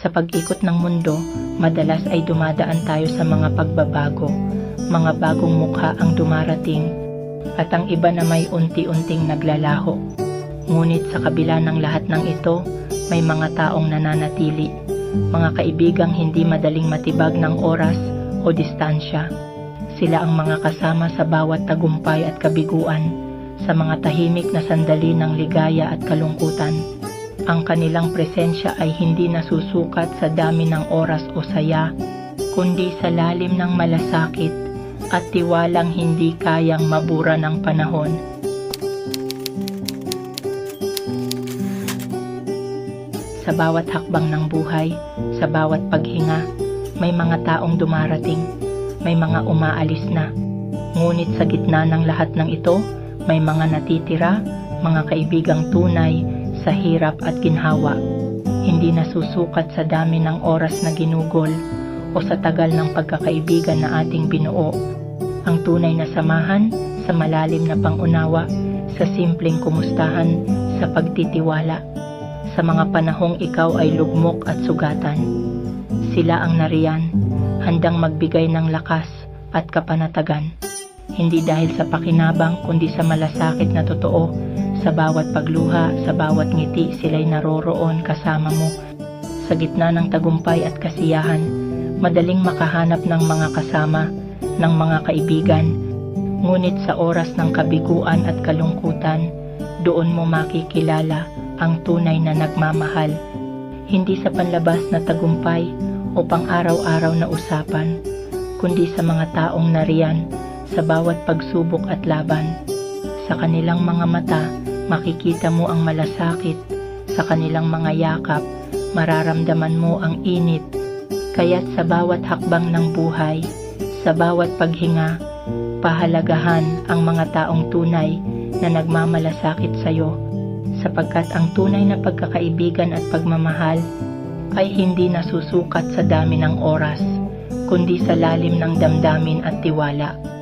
Sa pag-ikot ng mundo, madalas ay dumadaan tayo sa mga pagbabago, mga bagong mukha ang dumarating, at ang iba na may unti-unting naglalaho. Ngunit sa kabila ng lahat ng ito, may mga taong nananatili, mga kaibigang hindi madaling matibag ng oras o distansya. Sila ang mga kasama sa bawat tagumpay at kabiguan, sa mga tahimik na sandali ng ligaya at kalungkutan. Ang kanilang presensya ay hindi nasusukat sa dami ng oras o saya, kundi sa lalim ng malasakit at tiwalang hindi kayang mabura ng panahon. Sa bawat hakbang ng buhay, sa bawat paghinga, may mga taong dumarating, may mga umaalis na. Ngunit sa gitna ng lahat ng ito, may mga natitira, mga kaibigang tunay sa hirap at ginhawa. Hindi nasusukat sa dami ng oras na ginugol o sa tagal ng pagkakaibigan na ating binuo. Ang tunay na samahan sa malalim na pangunawa, sa simpleng kumustahan, sa pagtitiwala. Sa mga panahong ikaw ay lugmok at sugatan, sila ang nariyan, handang magbigay ng lakas at kapanatagan. Hindi dahil sa pakinabang kundi sa malasakit na totoo. Sa bawat pagluha, sa bawat ngiti, sila'y naroroon kasama mo. Sa gitna ng tagumpay at kasiyahan, madaling makahanap ng mga kasama, ng mga kaibigan. Ngunit sa oras ng kabiguan at kalungkutan, doon mo makikilala ang tunay na nagmamahal. Hindi sa panlabas na tagumpay o pang-araw-araw na usapan, kundi sa mga taong nariyan sa bawat pagsubok at laban. Sa kanilang mga mata, makikita mo ang malasakit. Sa kanilang mga yakap, mararamdaman mo ang init. Kaya't sa bawat hakbang ng buhay, sa bawat paghinga, pahalagahan ang mga taong tunay na nagmamalasakit sa iyo, sapagkat ang tunay na pagkakaibigan at pagmamahal ay hindi nasusukat sa dami ng oras, kundi sa lalim ng damdamin at tiwala.